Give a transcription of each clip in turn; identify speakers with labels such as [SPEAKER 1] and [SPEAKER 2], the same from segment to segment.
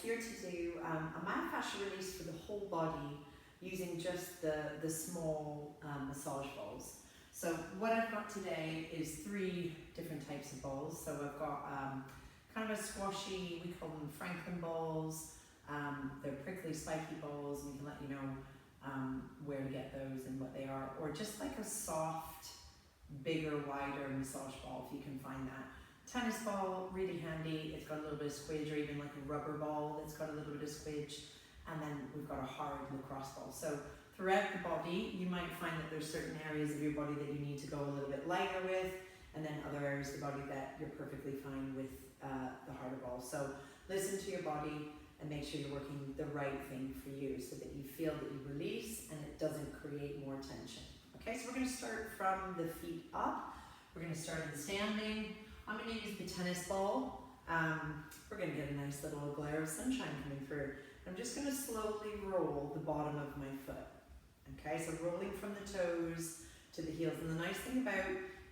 [SPEAKER 1] here to do a myofascial release for the whole body using just the small massage balls. So what I've got today is 3 different types of balls. So I've got kind of a squashy, we call them Franklin balls. They're prickly, spiky balls, and we can let you know where to get those and what they are. Or just like a soft, bigger, wider massage ball, if you can find that. Tennis ball, really handy. It's got a little bit of squidge, or even like a rubber ball that's got a little bit of squidge. And then we've got a hard lacrosse ball. So throughout the body, you might find that there's certain areas of your body that you need to go a little bit lighter with, and then other areas of the body that you're perfectly fine with the harder ball. So listen to your body and make sure you're working the right thing for you so that you feel that you release and it doesn't create more tension. Okay, so we're going to start from the feet up. We're going to start in standing. I'm going to use the tennis ball. We're going to get a nice little glare of sunshine coming through. I'm just going to slowly roll the bottom of my foot. Okay, so rolling from the toes to the heels. And the nice thing about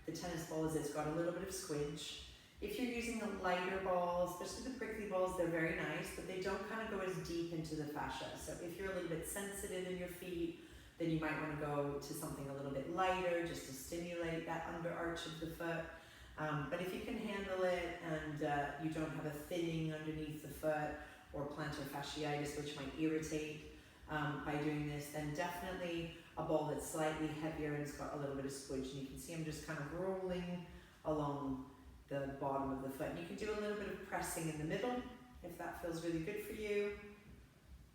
[SPEAKER 1] the tennis ball is it's got a little bit of squidge. If you're using a lighter ball, especially the prickly balls, they're very nice, but they don't kind of go as deep into the fascia. So if you're a little bit sensitive in your feet, then you might want to go to something a little bit lighter just to stimulate that under arch of the foot. But if you can handle it and you don't have a thinning underneath the foot or plantar fasciitis, which might irritate by doing this, then definitely a ball that's slightly heavier and it's got a little bit of squidge. And you can see I'm just kind of rolling along the bottom of the foot. And you can do a little bit of pressing in the middle if that feels really good for you.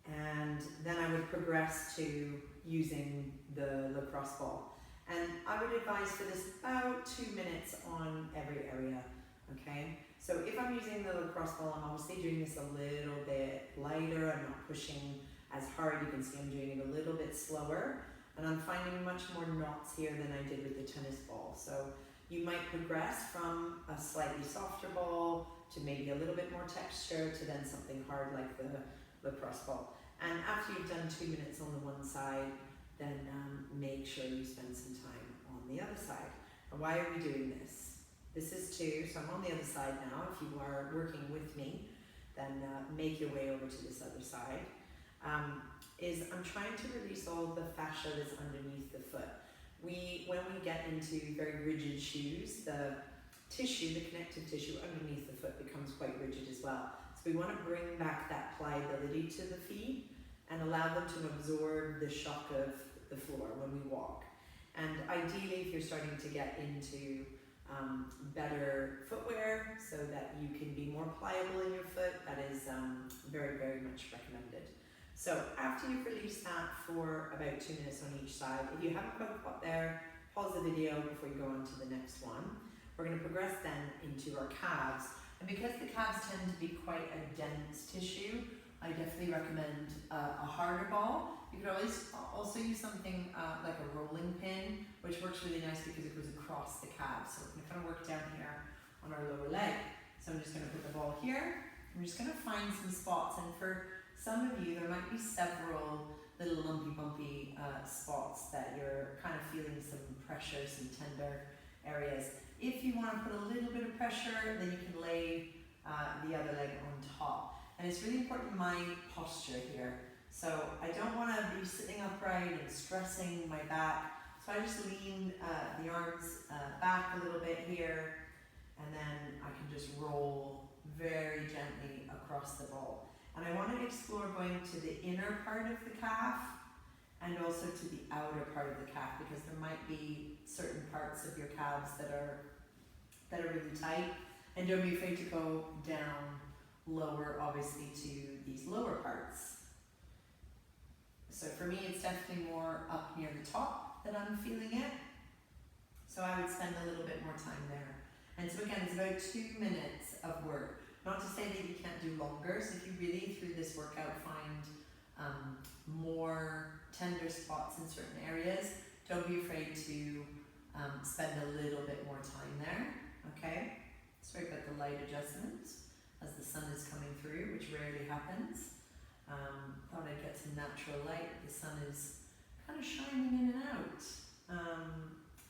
[SPEAKER 1] And then I would progress to using the lacrosse ball. And I would advise for this about 2 minutes on every area, okay? So if I'm using the lacrosse ball, I'm obviously doing this a little bit lighter. I'm not pushing as hard. You can see I'm doing it a little bit slower. And I'm finding much more knots here than I did with the tennis ball. So you might progress from a slightly softer ball to maybe a little bit more texture to then something hard like the lacrosse ball. And after you've done 2 minutes on the one side, then make sure you spend some time on the other side. And why are we doing this? This is 2, so I'm on the other side now. If you are working with me, then make your way over to this other side. I'm trying to release all the fascia that's underneath the foot. When we get into very rigid shoes, the tissue, the connective tissue underneath the foot becomes quite rigid as well. So we want to bring back that pliability to the feet and allow them to absorb the shock of the floor when we walk. And ideally, if you're starting to get into better footwear so that you can be more pliable in your foot, that is very, very much recommended. So after you've released that for about 2 minutes on each side, if you haven't got there, pause the video before you go on to the next one. We're going to progress then into our calves. And because the calves tend to be quite a dense tissue, I definitely recommend a harder ball. You could always also use something like a rolling pin, which works really nice because it goes across the calves. So we're going to kind of work down here on our lower leg. So I'm just going to put the ball here. I'm just going to find some spots, and for some of you, there might be several little lumpy, bumpy spots that you're kind of feeling some pressure, some tender areas. If you want to put a little bit of pressure, then you can lay the other leg on top. And it's really important my posture here. So I don't want to be sitting upright and stressing my back. So I just lean the arms back a little bit here, and then I can just roll very gently across the ball. And I want to explore going to the inner part of the calf and also to the outer part of the calf, because there might be certain parts of your calves that are really tight. And don't be afraid to go down lower, obviously, to these lower parts. So for me, it's definitely more up near the top that I'm feeling it. So I would spend a little bit more time there. And so again, it's about 2 minutes of work. Not to say that you can't do longer. So if you really, through this workout, find more tender spots in certain areas, don't be afraid to spend a little bit more time there, okay? Sorry about the light adjustment as the sun is coming through, which rarely happens. Thought I'd get some natural light. The sun is kind of shining in and out.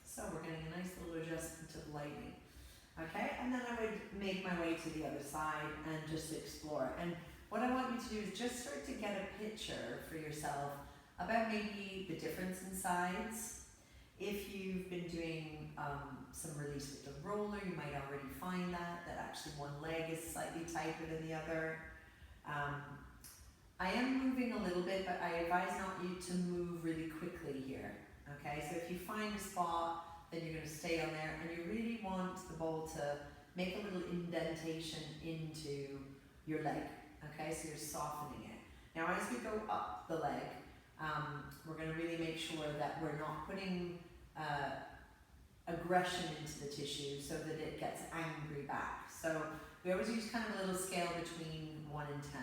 [SPEAKER 1] So we're getting a nice little adjustment of lighting. Okay, and then I would make my way to the other side and just explore. And what I want you to do is just start to get a picture for yourself about maybe the difference in sides. If you've been doing some release with the roller, you might already find that actually one leg is slightly tighter than the other. I am moving a little bit, but I advise not you to move really quickly here. Okay, so if you find a spot, then you're going to stay on there, and you really want the ball to make a little indentation into your leg. Okay, so you're softening it. Now as we go up the leg, we're going to really make sure that we're not putting aggression into the tissue so that it gets angry back. So we always use kind of a little scale between 1 and 10.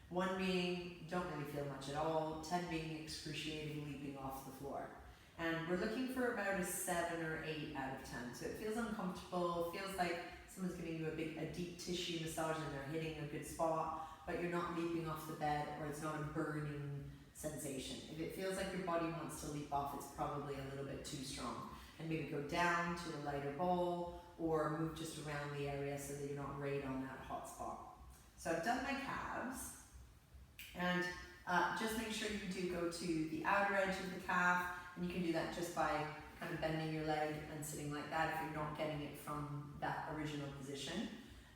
[SPEAKER 1] 1 being don't really feel much at all, 10 being excruciating, leaping off the floor. And we're looking for about a 7 or 8 out of 10. So it feels uncomfortable, feels like someone's giving you a deep tissue massage and they're hitting a good spot, but you're not leaping off the bed, or it's not a burning sensation. If it feels like your body wants to leap off, it's probably a little bit too strong. And maybe go down to a lighter ball, or move just around the area so that you're not right on that hot spot. So I've done my calves, and just make sure you do go to the outer edge of the calf, and you can do that just by kind of bending your leg and sitting like that if you're not getting it from that original position.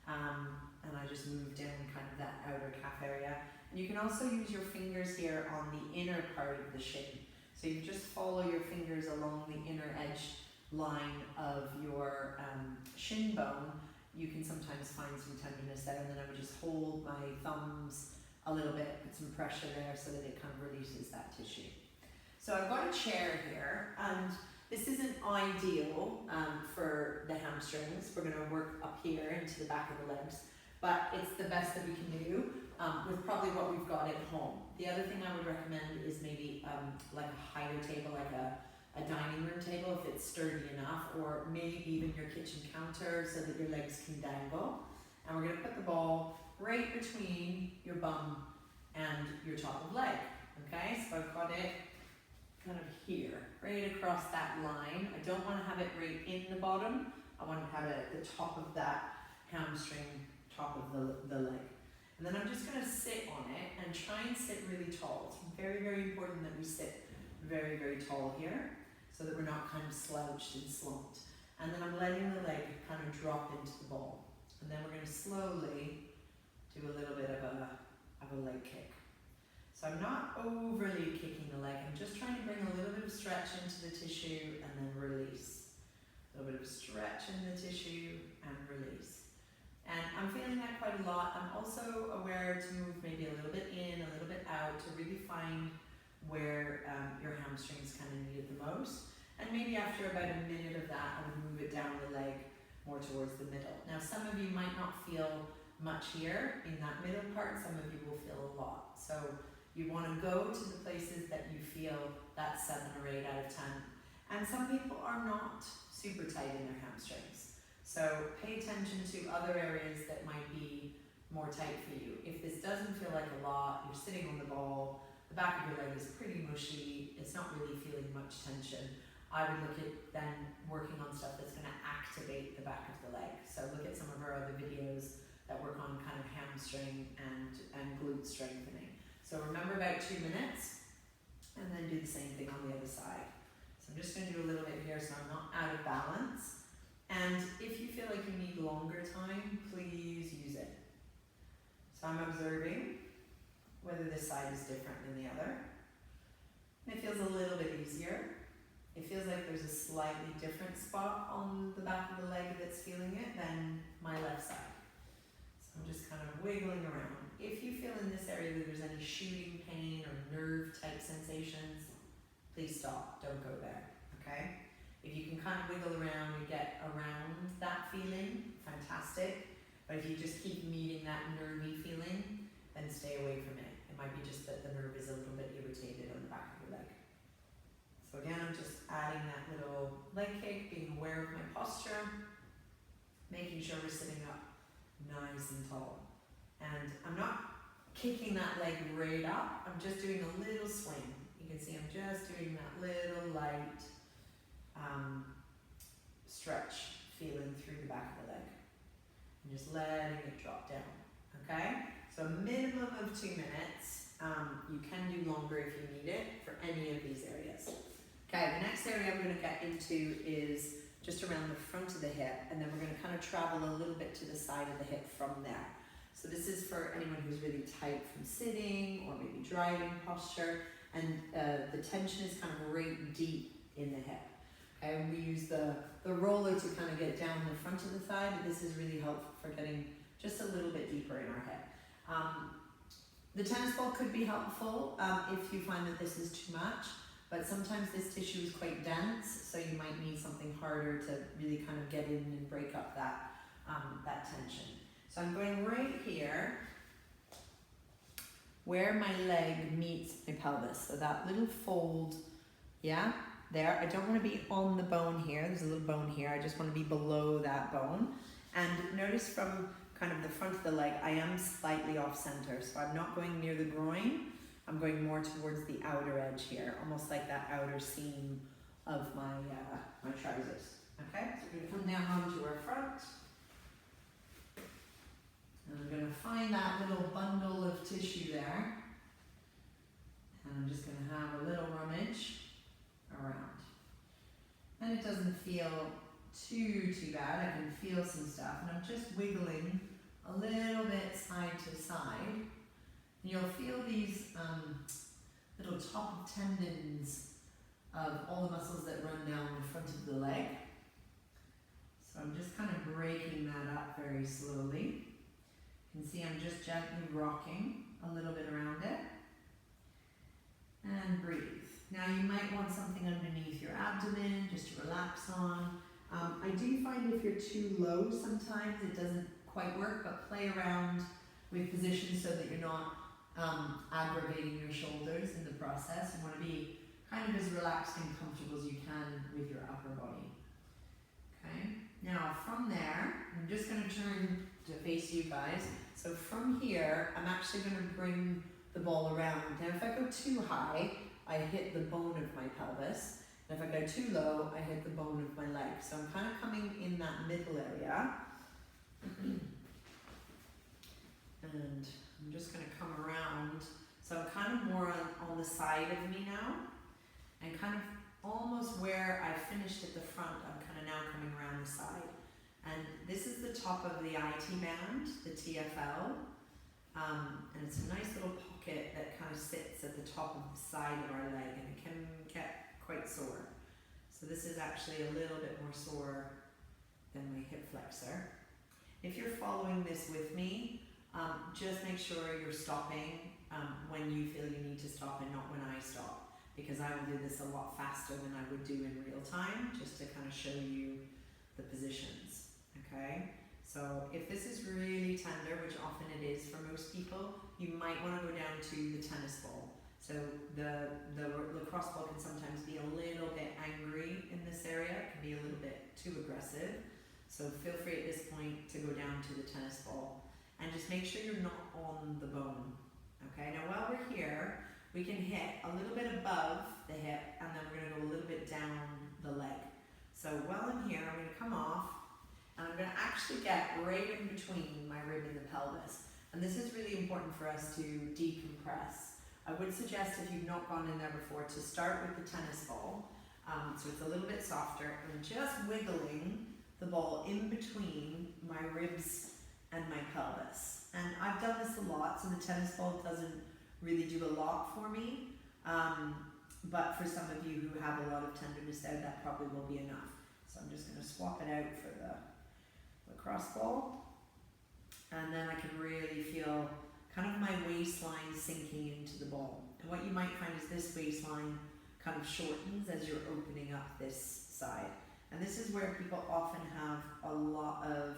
[SPEAKER 1] And I just move down kind of that outer calf area. And you can also use your fingers here on the inner part of the shin. So you just follow your fingers along the inner edge line of your shin bone. You can sometimes find some tenderness there, and then I would just hold my thumbs a little bit, put some pressure there so that it kind of releases that tissue. So I've got a chair here, and this isn't ideal for the hamstrings. We're going to work up here into the back of the legs, but it's the best that we can do with probably what we've got at home. The other thing I would recommend is maybe like a higher table, like a dining room table if it's sturdy enough, or maybe even your kitchen counter so that your legs can dangle. And we're going to put the ball right between your bum and your top of leg. Okay, so I've got it kind of here, right across that line. I don't want to have it right in the bottom. I want to have it at the top of that hamstring, top of the leg. And then I'm just going to sit on it and try and sit really tall. It's very, very important that we sit very, very tall here so that we're not kind of slouched and slumped. And then I'm letting the leg kind of drop into the ball. And then we're going to slowly do a little bit of a leg kick. So I'm not overly kicking the leg, I'm just trying to bring a little bit of stretch into the tissue and then release. A little bit of stretch in the tissue and release. And I'm feeling that quite a lot. I'm also aware to move maybe a little bit in, a little bit out, to really find where your hamstrings kind of need it the most. And maybe after about a minute of that, I would move it down the leg more towards the middle. Now some of you might not feel much here in that middle part, some of you will feel a lot. So you want to go to the places that you feel that 7 or 8 out of 10. And some people are not super tight in their hamstrings. So pay attention to other areas that might be more tight for you. If this doesn't feel like a lot, you're sitting on the ball, the back of your leg is pretty mushy, it's not really feeling much tension, I would look at then working on stuff that's going to activate the back of the leg. So look at some of our other videos that work on kind of hamstring and glute strengthening. So remember about 2 minutes, and then do the same thing on the other side. So I'm just going to do a little bit here so I'm not out of balance. And if you feel like you need longer time, please use it. So I'm observing whether this side is different than the other. And it feels a little bit easier. It feels like there's a slightly different spot on the back of the leg that's feeling it than my left side. So I'm just kind of wiggling around. If you feel in this area that there's any shooting pain or nerve type sensations, please stop, don't go there, okay? If you can kind of wiggle around and get around that feeling, fantastic. But if you just keep meeting that nervy feeling, then stay away from it. It might be just that the nerve is a little bit irritated on the back of your leg. So again, I'm just adding that little leg kick, being aware of my posture, making sure we're sitting up nice and tall. And I'm not kicking that leg right up, I'm just doing a little swing. You can see I'm just doing that little light stretch feeling through the back of the leg. And just letting it drop down, okay? So So a minimum of 2 minutes. You can do longer if you need it for any of these areas. Okay, the next area I'm going to get into is just around the front of the hip, and then we're going to kind of travel a little bit to the side of the hip from there. So this is for anyone who's really tight from sitting or maybe driving posture, and the tension is kind of right deep in the hip. Okay, and we use the roller to kind of get down the front of the thigh, but this is really helpful for getting just a little bit deeper in our hip. The tennis ball could be helpful if you find that this is too much, but sometimes this tissue is quite dense, so you might need something harder to really kind of get in and break up that, that tension. So I'm going right here where my leg meets my pelvis, so that little fold, yeah, there. I don't want to be on the bone here, there's a little bone here, I just want to be below that bone. And notice from kind of the front of the leg, I am slightly off center, so I'm not going near the groin, I'm going more towards the outer edge here, almost like that outer seam of my, my trousers. Okay, so we're going to come down onto our front. And I'm going to find that little bundle of tissue there. And I'm just going to have a little rummage around. And it doesn't feel too bad, I can feel some stuff. And I'm just wiggling a little bit side to side. And you'll feel these little top of tendons of all the muscles that run down the front of the leg. So I'm just kind of breaking that up very slowly. You can see I'm just gently rocking a little bit around it. And breathe. Now you might want something underneath your abdomen just to relax on. I do find if you're too low sometimes it doesn't quite work, but play around with positions so that you're not aggravating your shoulders in the process. You want to be kind of as relaxed and comfortable as you can with your upper body. Okay, now from there, I'm just going to turn to face you guys. So from here, I'm actually going to bring the ball around. Now if I go too high, I hit the bone of my pelvis. And if I go too low, I hit the bone of my leg. So I'm kind of coming in that middle area. And I'm just going to come around. So I'm kind of more on the side of me now. And kind of almost where I finished at the front, I'm kind of now coming around the side. And this is the top of the IT band, the TFL. And it's a nice little pocket that kind of sits at the top of the side of our leg, and it can get quite sore. So this is actually a little bit more sore than my hip flexor. If you're following this with me, just make sure you're stopping when you feel you need to stop and not when I stop, because I will do this a lot faster than I would do in real time, just to kind of show you the positions, okay? So if this is really tender, which often it is for most people, you might want to go down to the tennis ball. So the lacrosse ball can sometimes be a little bit angry in this area, it can be a little bit too aggressive. So feel free at this point to go down to the tennis ball and just make sure you're not on the bone. Okay, now while we're here, we can hit a little bit above the hip and then we're going to go a little bit down the leg. So while I'm here, I'm going to come off and I'm going to actually get right in between my rib and the pelvis. And this is really important for us to decompress. I would suggest, if you've not gone in there before, to start with the tennis ball. So it's a little bit softer, and just wiggling the ball in between my ribs and my pelvis. And I've done this a lot, so the tennis ball doesn't really do a lot for me. But for some of you who have a lot of tenderness there, that probably will be enough. So I'm just going to swap it out for the lacrosse ball. And then I can really feel kind of my waistline sinking into the ball. And what you might find is this waistline kind of shortens as you're opening up this side. And this is where people often have a lot of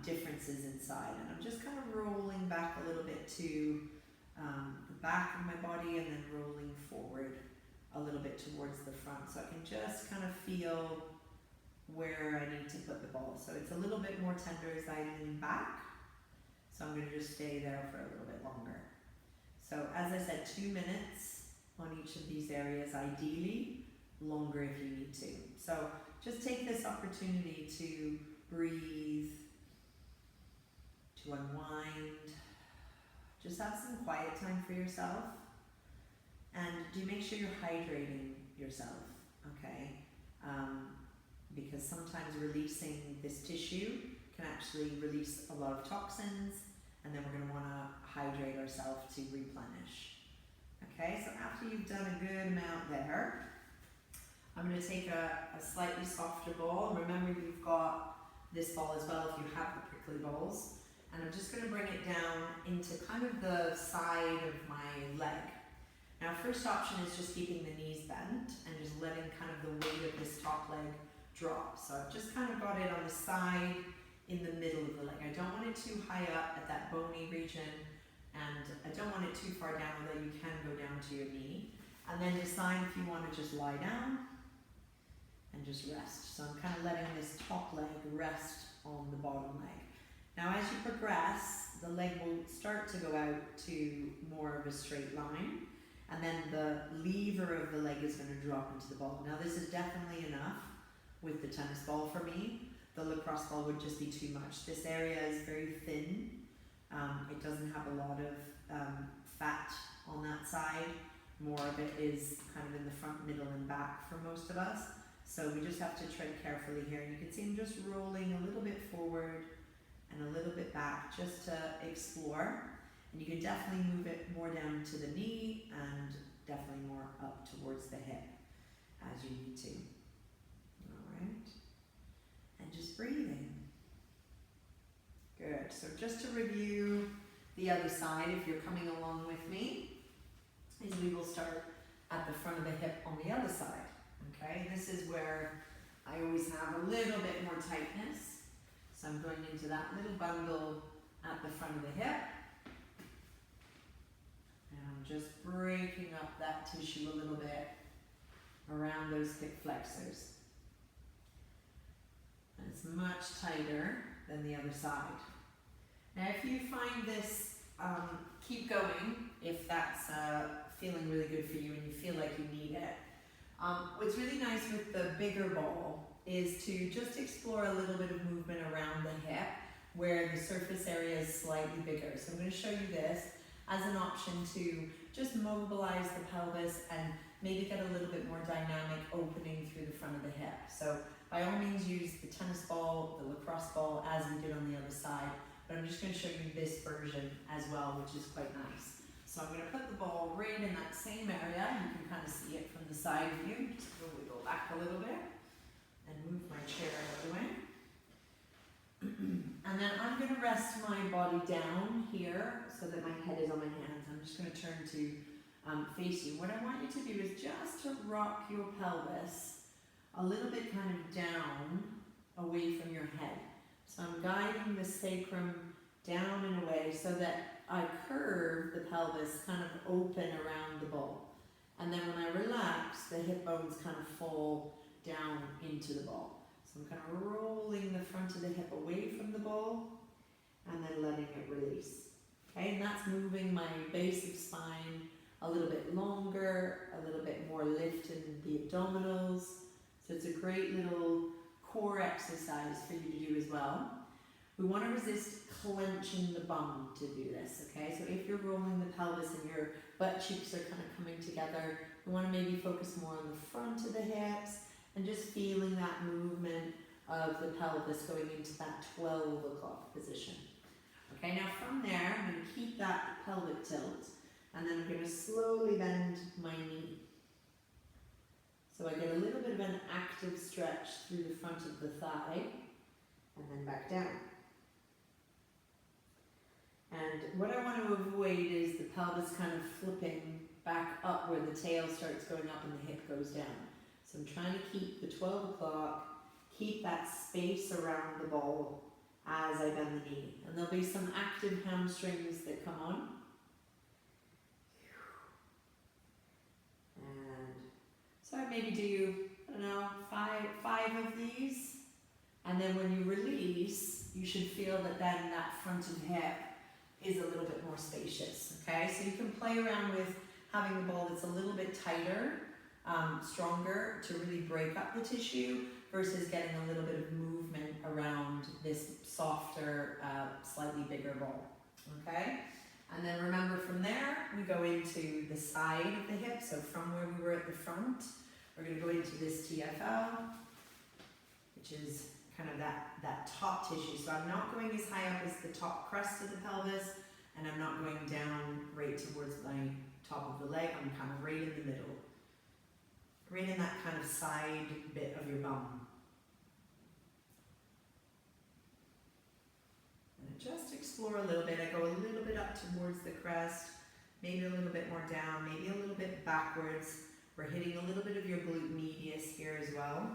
[SPEAKER 1] differences inside. And I'm just kind of rolling back a little bit to the back of my body and then rolling forward a little bit towards the front. So I can just kind of feel where I need to put the ball. So it's a little bit more tender as I lean back. So I'm going to just stay there for a little bit longer. So as I said, 2 minutes on each of these areas, ideally longer if you need to. So just take this opportunity to breathe, to unwind, Just have some quiet time for yourself. And do make sure you're hydrating yourself, okay? Because sometimes releasing this tissue can actually release a lot of toxins, and then we're going to want to hydrate ourselves to replenish. Okay, so after you've done a good amount there, I'm going to take a slightly softer ball. Remember, you've got this ball as well if you have the prickly balls. And I'm just going to bring it down into kind of the side of my leg. Now, first option is just keeping the knees bent and just letting kind of the weight of this top leg drop. So I've just kind of got it on the side in the middle of the leg. I don't want it too high up at that bony region, and I don't want it too far down, although you can go down to your knee. And then decide if you want to just lie down and just rest. So I'm kind of letting this top leg rest on the bottom leg. Now as you progress, the leg will start to go out to more of a straight line, and then the lever of the leg is going to drop into the ball. Now this is definitely enough with the tennis ball for me. The lacrosse ball would just be too much. This area is very thin. It doesn't have a lot of fat on that side. More of it is kind of in the front, middle and back for most of us. So we just have to tread carefully here. And you can see I'm just rolling a little bit forward and a little bit back just to explore. And you can definitely move it more down to the knee and definitely more up towards the hip as you need to. Alright. And just breathing. Good. So just to review the other side, if you're coming along with me, is we will start at the front of the hip on the other side. Okay, this is where I always have a little bit more tightness. So I'm going into that little bundle at the front of the hip. And I'm just breaking up that tissue a little bit around those hip flexors. And it's much tighter than the other side. Now if you find this, keep going if that's feeling really good for you and you feel like you need it. What's really nice with the bigger ball is to just explore a little bit of movement around the hip where the surface area is slightly bigger. So I'm going to show you this as an option to just mobilize the pelvis and maybe get a little bit more dynamic opening through the front of the hip. So by all means use the tennis ball, the lacrosse ball as we did on the other side, but I'm just going to show you this version as well, which is quite nice. So I'm going to put the ball right in that same area. You can kind of see it from the side view. Just wiggle back a little bit and move my chair out of the way. And then I'm going to rest my body down here so that my head is on my hands. I'm just going to turn to face you. What I want you to do is just to rock your pelvis a little bit kind of down away from your head. So I'm guiding the sacrum down in a way so that I curve the pelvis kind of open around the ball. And then when I relax, the hip bones kind of fall down into the ball. So I'm kind of rolling the front of the hip away from the ball and then letting it release. Okay, and that's moving my base of spine a little bit longer, a little bit more lift in the abdominals. So it's a great little core exercise for you to do as well. We want to resist clenching the bum to do this, okay? So if you're rolling the pelvis and your butt cheeks are kind of coming together, we want to maybe focus more on the front of the hips and just feeling that movement of the pelvis going into that 12 o'clock position. Okay, now from there, I'm going to keep that pelvic tilt and then I'm going to slowly bend my knee. So I get a little bit of an active stretch through the front of the thigh and then back down. And what I want to avoid is the pelvis kind of flipping back up where the tail starts going up and the hip goes down. So I'm trying to keep the 12 o'clock, keep that space around the ball as I bend the knee. And there'll be some active hamstrings that come on. And so I maybe do, I don't know, five of these. And then when you release, you should feel that then that front of hip is a little bit more spacious, okay? So you can play around with having the ball that's a little bit tighter, stronger to really break up the tissue versus getting a little bit of movement around this softer, slightly bigger ball, okay? And then remember go into the side of the hip, so from where we were at the front, we're going to go into this TFL, which is kind of that top tissue. So I'm not going as high up as the top crest of the pelvis, and I'm not going down right towards my top of the leg. I'm kind of right in the middle, right in that kind of side bit of your bum. And just explore a little bit. I go a little bit up towards the crest, maybe a little bit more down, maybe a little bit backwards. We're hitting a little bit of your glute medius here as well.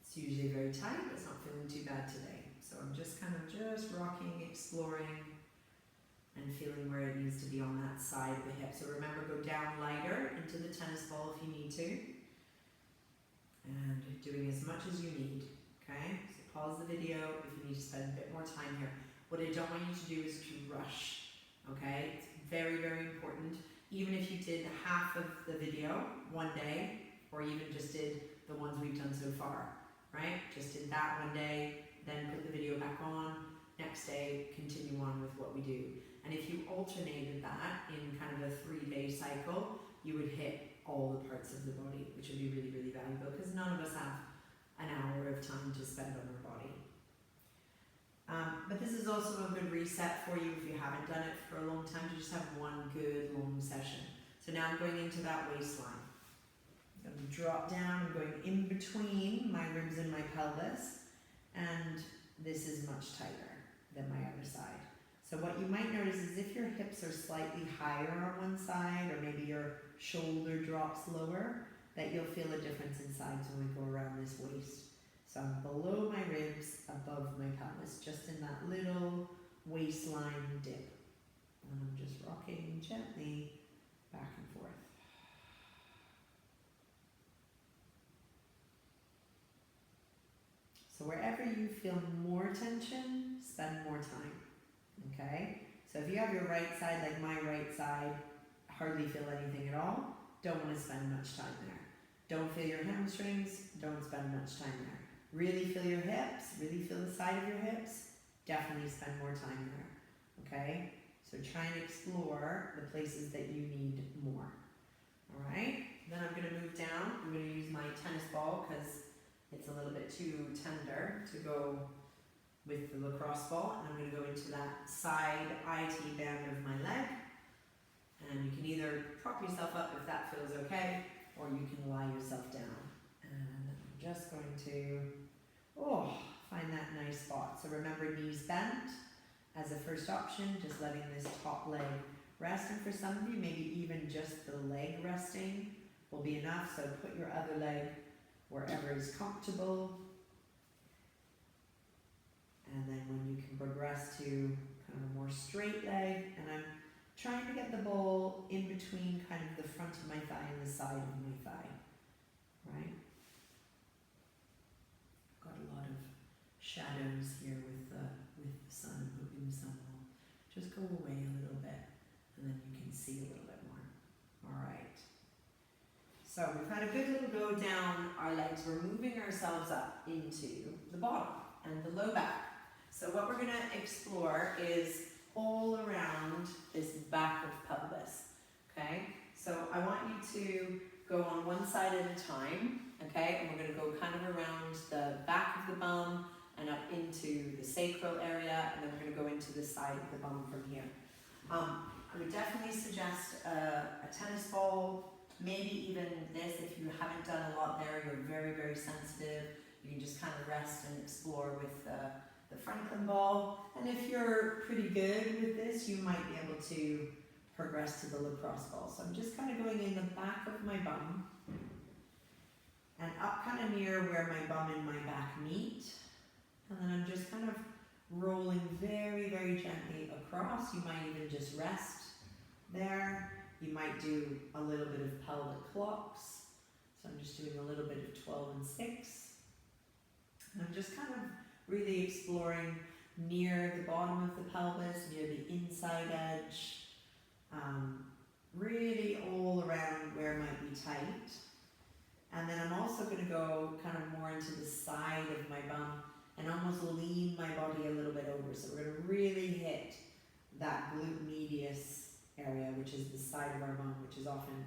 [SPEAKER 1] It's usually very tight, but it's not feeling too bad today. So I'm just kind of rocking, exploring, and feeling where it needs to be on that side of the hip. So remember, go down lighter into the tennis ball if you need to. And doing as much as you need, okay? So pause the video if you need to spend a bit more time here. What I don't want you to do is to rush, okay? It's very, very important. Even if you did half of the video one day, or even just did the ones we've done so far, right? Just did that one day, then put the video back on, next day, continue on with what we do. And if you alternated that in kind of a 3-day cycle, you would hit all the parts of the body, which would be really, really valuable, because none of us have an hour of time to spend on our body. But this is also a good reset for you if you haven't done it for a long time, to just have one good long session. So now I'm going into that waistline. I'm going to drop down, I'm going in between my ribs and my pelvis, and this is much tighter than my other side. So what you might notice is if your hips are slightly higher on one side, or maybe your shoulder drops lower, that you'll feel a difference in sides when we go around this waist. So I'm below my ribs, above my pelvis, just in that little waistline dip. And I'm just rocking gently back and forth. So wherever you feel more tension, spend more time, okay? So if you have your right side, like my right side, hardly feel anything at all, don't want to spend much time there. Don't feel your hamstrings, don't spend much time there. Really feel your hips, really feel the side of your hips, definitely spend more time there, okay? So try and explore the places that you need more, all right? Then I'm going to move down. I'm going to use my tennis ball because it's a little bit too tender to go with the lacrosse ball. And I'm going to go into that side IT band of my leg. And you can either prop yourself up if that feels okay, or you can lie yourself down. And I'm just going to, find that nice spot. So remember, knees bent as a first option, just letting this top leg rest. And for some of you, maybe even just the leg resting will be enough. So put your other leg wherever is comfortable. And then when you can progress to kind of a more straight leg, and I'm trying to get the ball in between kind of the front of my thigh and the side of my thigh, right? Got a lot of shadows here with the sun. I'm hoping the sun will just go away a little bit, and then you can see a little bit more. All right. So we've had a good little go down our legs. We're moving ourselves up into the bottom and the low back. So what we're going to explore is all around this back of pelvis, okay? So I want you to go on one side at a time, okay? And we're going to go kind of around the back of the bum and up into the sacral area, and then we're going to go into the side of the bum from here. I would definitely suggest a tennis ball, maybe even this. If you haven't done a lot there, you're very, very sensitive, you can just kind of rest and explore with the Franklin ball. And if you're pretty good with this, you might be able to progress to the lacrosse ball. So I'm just kind of going in the back of my bum and up kind of near where my bum and my back meet. And then I'm just kind of rolling very, very gently across. You might even just rest there. You might do a little bit of pelvic clocks. So I'm just doing a little bit of 12 and 6. And I'm just kind of really exploring near the bottom of the pelvis, near the inside edge, really all around where it might be tight. And then I'm also going to go kind of more into the side of my bum and almost lean my body a little bit over. So we're going to really hit that glute medius area, which is the side of our bum, which is often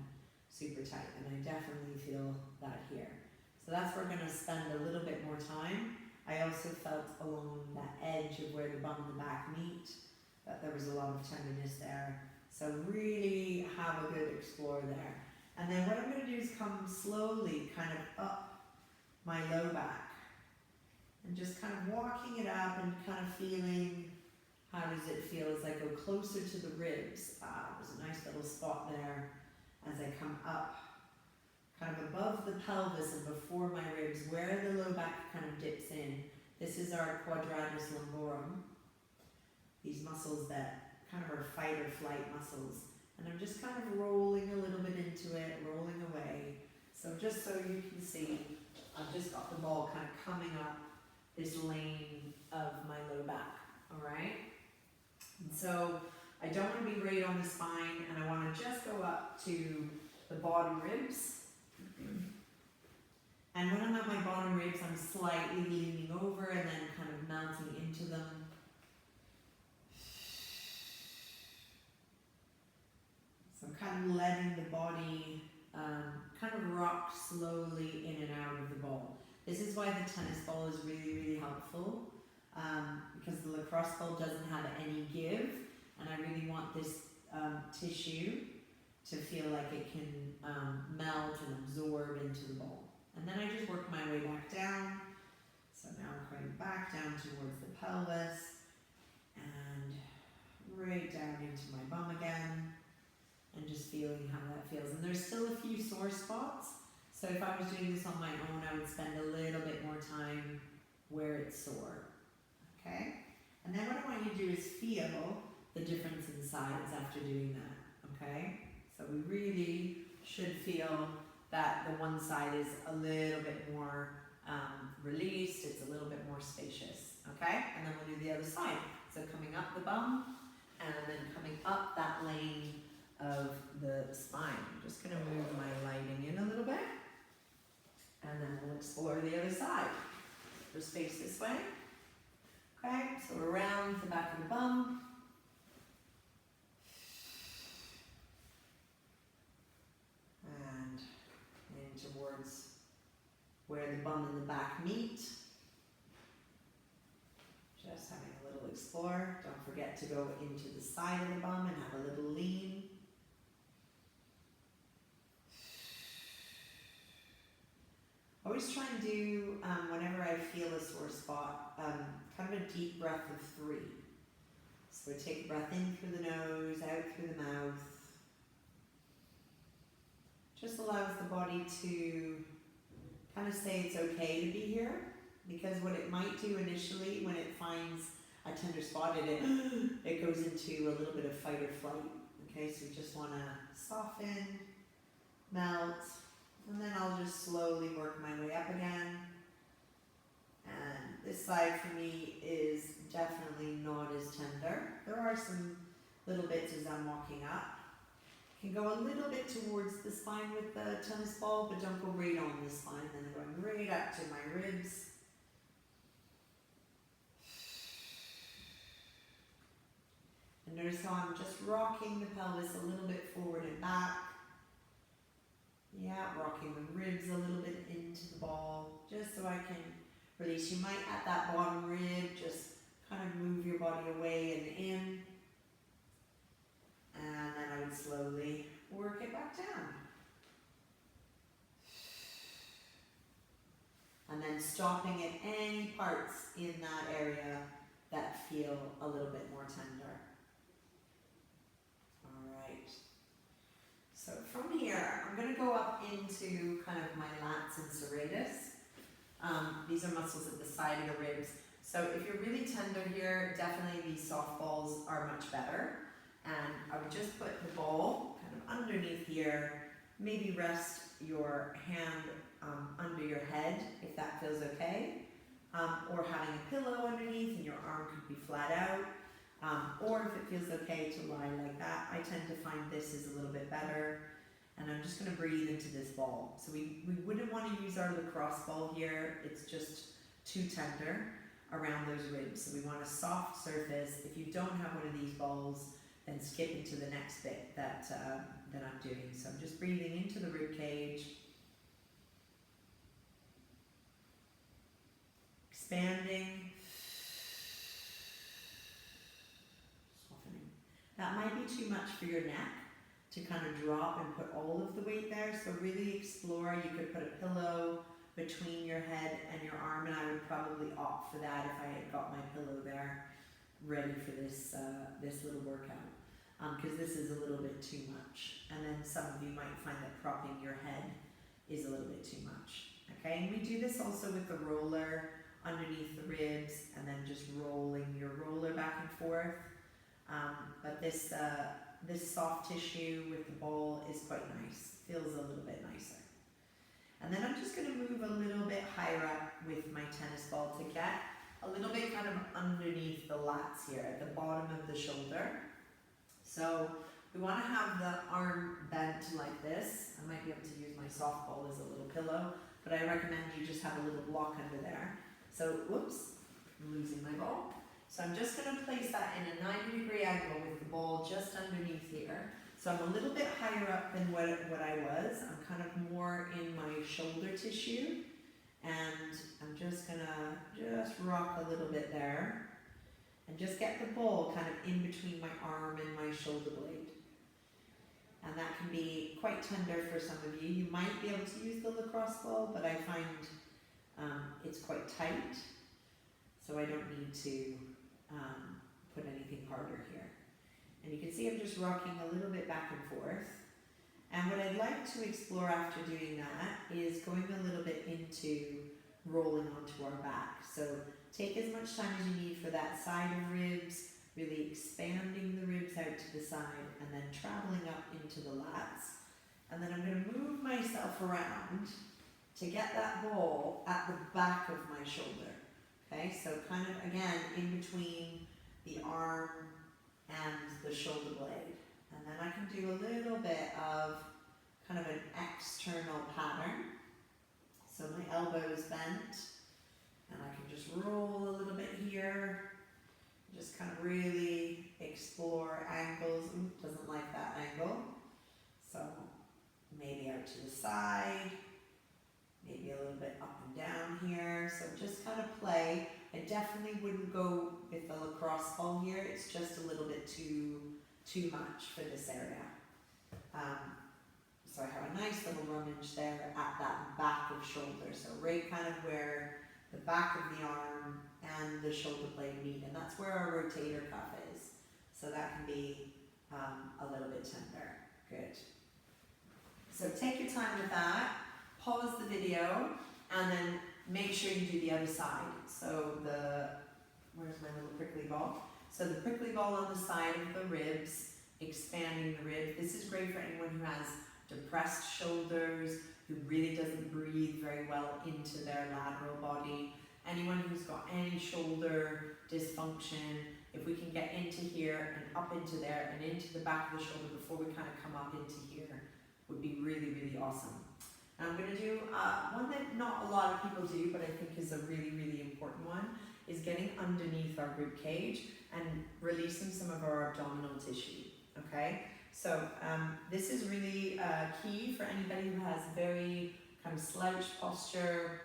[SPEAKER 1] super tight, and I definitely feel that here. So that's where we're going to spend a little bit more time. I also felt along that edge of where the bum and the back meet that there was a lot of tenderness there. So really have a good explore there. And then what I'm going to do is come slowly kind of up my low back and just kind of walking it up and kind of feeling how does it feel as I go closer to the ribs. There's a nice little spot there as I come up, kind of above the pelvis and before my ribs, where the low back kind of dips in. This is our quadratus lumborum, these muscles that kind of are fight or flight muscles. And I'm just kind of rolling a little bit into it, rolling away. So just so you can see, I've just got the ball kind of coming up this lane of my low back, all right? And so I don't want to be right on the spine, and I want to just go up to the bottom ribs. And when I'm at my bottom ribs, I'm slightly leaning over and then kind of melting into them. So I'm kind of letting the body kind of rock slowly in and out of the ball. This is why the tennis ball is really, really helpful, because the lacrosse ball doesn't have any give, and I really want this tissue to feel like it can melt and absorb into the ball. And then I just work my way back down. So now I'm coming back down towards the pelvis and right down into my bum again, and just feeling how that feels. And there's still a few sore spots. So if I was doing this on my own, I would spend a little bit more time where it's sore. Okay? And then what I want you to do is feel the difference in size after doing that. Okay? So we really should feel that the one side is a little bit more released, it's a little bit more spacious. Okay? And then we'll do the other side. So coming up the bum, and then coming up that lane of the spine. I'm just going to move my lighting in a little bit, and then we'll explore the other side. Just face this way. Okay, so around the back of the bum. And in towards where the bum and the back meet. Just having a little explore. Don't forget to go into the side of the bum and have a little lean. Always try and do, whenever I feel a sore spot, kind of a deep breath of 3. So I take a breath in through the nose, out through the mouth. Just allows the body to kind of say it's okay to be here, because what it might do initially when it finds a tender spot in it, it goes into a little bit of fight or flight. Okay, so we just want to soften, melt, and then I'll just slowly work my way up again. And this side for me is definitely not as tender. There are some little bits as I'm walking up. Can go a little bit towards the spine with the tennis ball, but don't go right on the spine, then going right up to my ribs. And notice how I'm just rocking the pelvis a little bit forward and back. Yeah, rocking the ribs a little bit into the ball, just so I can release. You might at that bottom rib just kind of move your body away and in. And then I would slowly work it back down. And then stopping at any parts in that area that feel a little bit more tender. Alright. So from here, I'm going to go up into kind of my lats and serratus. These are muscles at the side of the ribs. So if you're really tender here, definitely these soft balls are much better. And I would just put the ball kind of underneath here, maybe rest your hand under your head if that feels okay, or having a pillow underneath and your arm could be flat out, or if it feels okay to lie like that. I tend to find this is a little bit better, and I'm just going to breathe into this ball. So we wouldn't want to use our lacrosse ball here, it's just too tender. around those ribs. So we want a soft surface. If you don't have one of these balls, then skip into the next bit that I'm doing. So I'm just breathing into the rib cage, expanding, softening. That might be too much for your neck to kind of drop and put all of the weight there. So really explore. You could put a pillow between your head and your arm, and I would probably opt for that if I had got my pillow there ready for this this little workout, because this is a little bit too much. And then some of you might find that propping your head is a little bit too much. Okay, and we do this also with the roller underneath the ribs, and then just rolling your roller back and forth. But this soft tissue with the ball is quite nice. Feels a little bit nicer. And then I'm just going to move a little bit higher up with my tennis ball to get a little bit kind of underneath the lats here at the bottom of the shoulder. So we want to have the arm bent like this. I might be able to use my softball as a little pillow, but I recommend you just have a little block under there. So, whoops, I'm losing my ball. So I'm just going to place that in a 90-degree angle with the ball just underneath here. So I'm a little bit higher up than what I was. I'm kind of more in my shoulder tissue. And I'm just going to rock a little bit there. And just get the ball kind of in between my arm and my shoulder blade. And that can be quite tender for some of you. You might be able to use the lacrosse ball, but I find it's quite tight. So I don't need to put anything harder here. And you can see I'm just rocking a little bit back and forth. And what I'd like to explore after doing that is going a little bit into rolling onto our back. So take as much time as you need for that side of ribs, really expanding the ribs out to the side, and then traveling up into the lats. And then I'm going to move myself around to get that ball at the back of my shoulder. Okay, so kind of again in between the arm and the shoulder blade. And then I can do a little bit of kind of an external pattern. So my elbow is bent, and I can just roll a little bit here. Just kind of really explore angles. Ooh, doesn't like that angle. So maybe out to the side, maybe a little bit up and down here. So just kind of play. I definitely wouldn't go with the lacrosse ball here. It's just a little bit too much for this area. So I have a nice little rummage there at that back of shoulder. So right kind of where the back of the arm and the shoulder blade meet, and that's where our rotator cuff is. So that can be a little bit tender. Good. So take your time with that. Pause the video, and then make sure you do the other side. So where's my little prickly ball? So the prickly ball on the side of the ribs, expanding the rib. This is great for anyone who has depressed shoulders, who really doesn't breathe very well into their lateral body. Anyone who's got any shoulder dysfunction, if we can get into here and up into there and into the back of the shoulder before we kind of come up into here, would be really, really awesome. And I'm going to do one that not a lot of people do, but I think is a really, really important one, is getting underneath our rib cage and releasing some of our abdominal tissue. Okay, so this is really key for anybody who has very kind of slouched posture,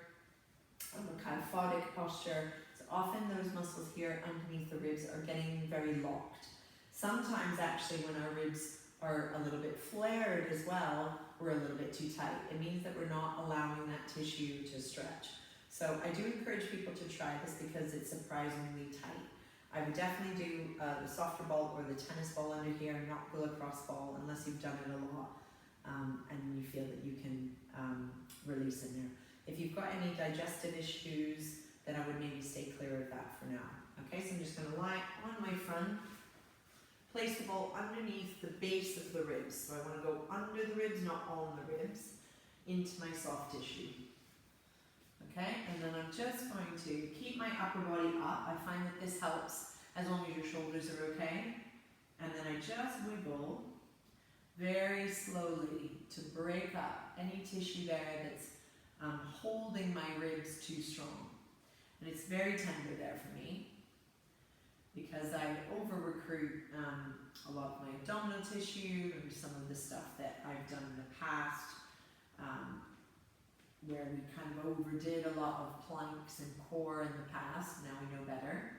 [SPEAKER 1] kind of photic posture. So often those muscles here underneath the ribs are getting very locked. Sometimes actually when our ribs are a little bit flared as well, we're a little bit too tight. It means that we're not allowing that tissue to stretch. So I do encourage people to try this because it's surprisingly tight. I would definitely do the softer ball or the tennis ball under here, not the lacrosse ball, unless you've done it a lot and you feel that you can release in there. If you've got any digestive issues, then I would maybe stay clear of that for now. Okay, so I'm just going to lie on my front, place the ball underneath the base of the ribs. So I want to go under the ribs, not on the ribs, into my soft tissue. Okay, and then I'm just going to keep my upper body up. I find that this helps as long as your shoulders are okay. And then I just wiggle very slowly to break up any tissue there that's holding my ribs too strong. And it's very tender there for me because I over-recruit a lot of my abdominal tissue, maybe some of the stuff that I've done in the past, where we kind of overdid a lot of planks and core in the past. Now we know better.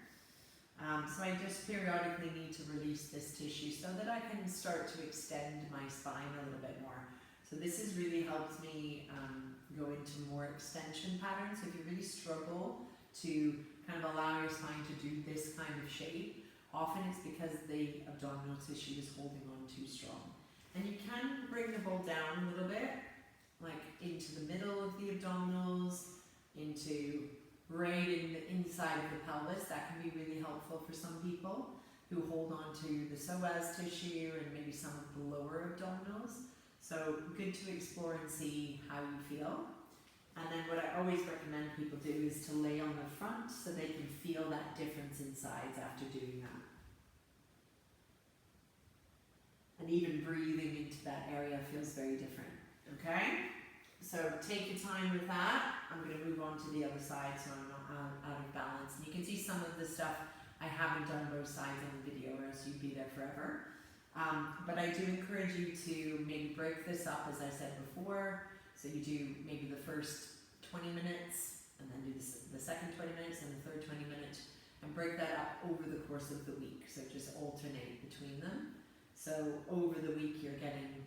[SPEAKER 1] So I just periodically need to release this tissue so that I can start to extend my spine a little bit more. So this has really helped me go into more extension patterns. If you really struggle to kind of allow your spine to do this kind of shape, often it's because the abdominal tissue is holding on too strong. And you can bring the ball down a little bit, like into the middle of the abdominals, into right in the inside of the pelvis. That can be really helpful for some people who hold on to the psoas tissue and maybe some of the lower abdominals. So good to explore and see how you feel. And then what I always recommend people do is to lay on the front so they can feel that difference in sides after doing that. And even breathing into that area feels very different, okay? So take your time with that. I'm going to move on to the other side so I'm not out of balance. And you can see some of the stuff I haven't done both sides on the video or else you'd be there forever. But I do encourage you to maybe break this up, as I said before. So you do maybe the first 20 minutes and then do the second 20 minutes and the third 20 minutes and break that up over the course of the week. So just alternate between them. So over the week you're getting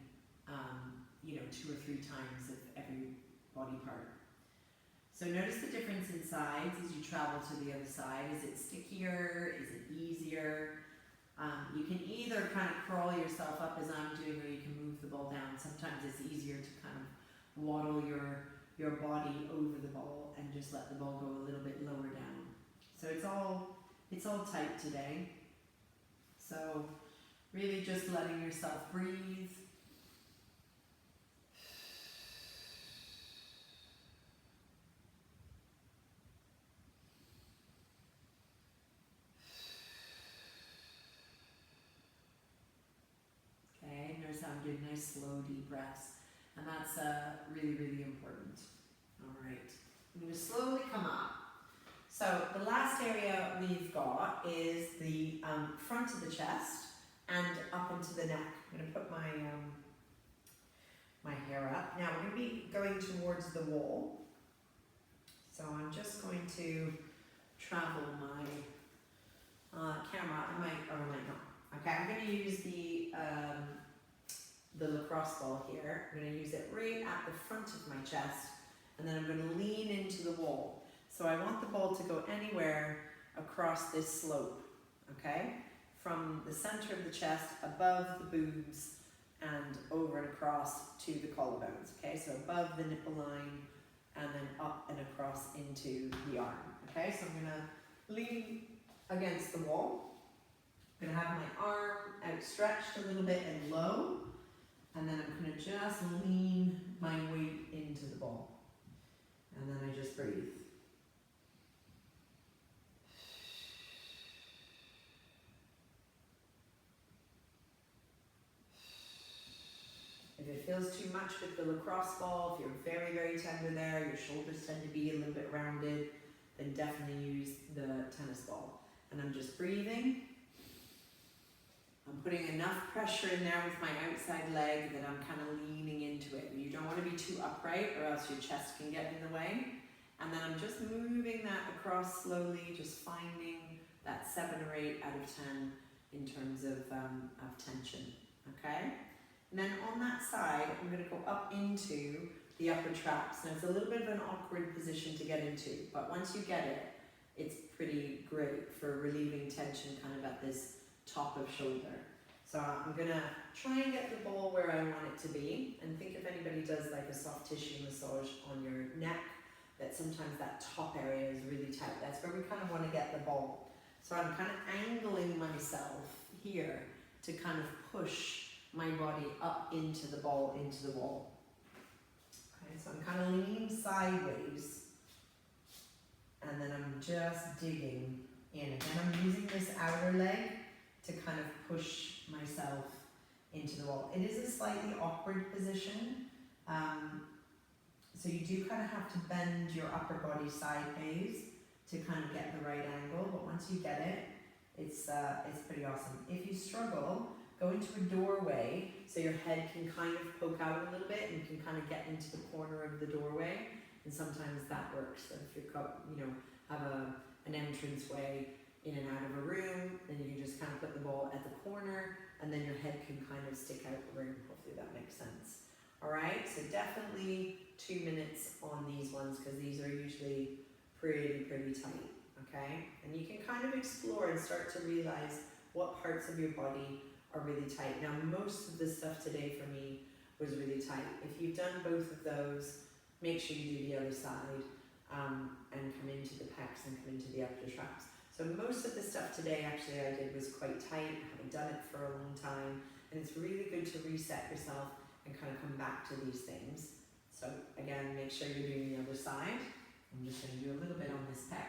[SPEAKER 1] 2 or 3 times of every body part. So notice the difference in sides as you travel to the other side. Is it stickier? Is it easier? You can either kind of crawl yourself up as I'm doing, or you can move the ball down. Sometimes it's easier to kind of waddle your body over the ball and just let the ball go a little bit lower down. So it's all tight today. So really just letting yourself breathe. Notice how I'm doing nice, slow, deep breaths. And that's really, really important. All right. I'm going to slowly come up. So the last area we've got is the front of the chest and up into the neck. I'm going to put my my hair up. Now we're going to be going towards the wall. So I'm just going to travel my camera. I might not. Okay, I'm going to use the lacrosse ball here. I'm going to use it right at the front of my chest, and then I'm going to lean into the wall. So I want the ball to go anywhere across this slope, okay? From the center of the chest, above the boobs, and over and across to the collarbones, okay? So above the nipple line, and then up and across into the arm, okay? So I'm going to lean against the wall. I'm going to have my arm outstretched a little bit and low, and then I'm going to just lean my weight into the ball, and then I just breathe. If it feels too much with the lacrosse ball, if you're very, very tender there, your shoulders tend to be a little bit rounded, then definitely use the tennis ball. And I'm just breathing. I'm putting enough pressure in there with my outside leg that I'm kind of leaning into it. You don't want to be too upright or else your chest can get in the way. And then I'm just moving that across slowly, just finding that 7 or 8 out of 10 in terms of tension, okay? And then on that side, I'm going to go up into the upper traps. Now it's a little bit of an awkward position to get into, but once you get it, it's pretty great for relieving tension kind of at this top of shoulder. So I'm going to try and get the ball where I want it to be, and think if anybody does like a soft tissue massage on your neck, that sometimes that top area is really tight. That's where we kind of want to get the ball. So I'm kind of angling myself here to kind of push my body up into the ball, into the wall. Okay, so I'm kind of leaning sideways, and then I'm just digging in. Again, I'm using this outer leg to kind of push myself into the wall. It is a slightly awkward position, so you do kind of have to bend your upper body sideways to kind of get the right angle, but once you get it, it's pretty awesome. If you struggle, go into a doorway so your head can kind of poke out a little bit and you can kind of get into the corner of the doorway, and sometimes that works. So if you have an entrance way in and out of a room, then you can just kind of put the ball at the corner and then your head can kind of stick out the room. Hopefully that makes sense. Alright, so definitely 2 minutes on these ones because these are usually pretty tight, okay? And you can kind of explore and start to realize what parts of your body are really tight. Now most of the stuff today for me was really tight. If you've done both of those, make sure you do the other side and come into the pecs and come into the upper traps. So most of the stuff today actually I did was quite tight. I haven't done it for a long time, and it's really good to reset yourself and kind of come back to these things. So again, make sure you're doing the other side. I'm just going to do a little bit on this pec.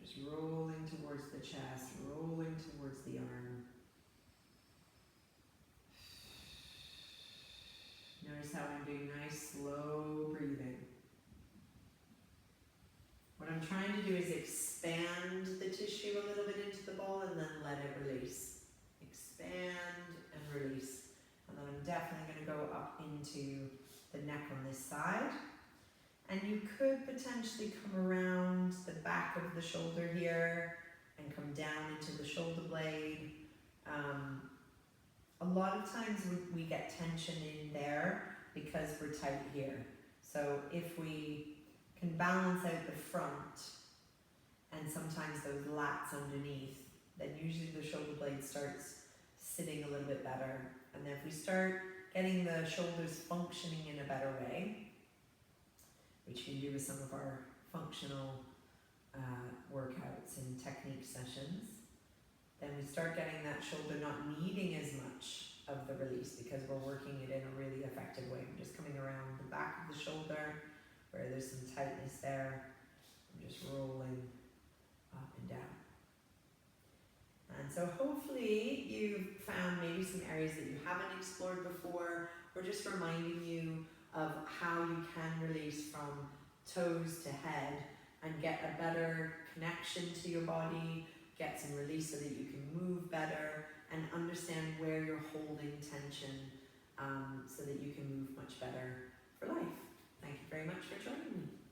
[SPEAKER 1] Just rolling towards the chest, rolling towards the arm. Notice how I'm doing nice, slow breathing. What I'm trying to do is expand the tissue a little bit into the ball and then let it release. Expand and release. And then I'm definitely going to go up into the neck on this side. And you could potentially come around the back of the shoulder here and come down into the shoulder blade. A lot of times we get tension in there because we're tight here. So if we can balance out the front and sometimes those lats underneath, then usually the shoulder blade starts sitting a little bit better. And then if we start getting the shoulders functioning in a better way, which you can do with some of our functional workouts and technique sessions, then we start getting that shoulder not needing as much of the release because we're working it in a really effective way. I'm just coming around the back of the shoulder where there's some tightness there. I'm just rolling up and down. And so hopefully you've found maybe some areas that you haven't explored before. We're just reminding you of how you can release from toes to head and get a better connection to your body, get some release so that you can move better and understand where you're holding tension so that you can move much better for life. Thank you very much for joining me.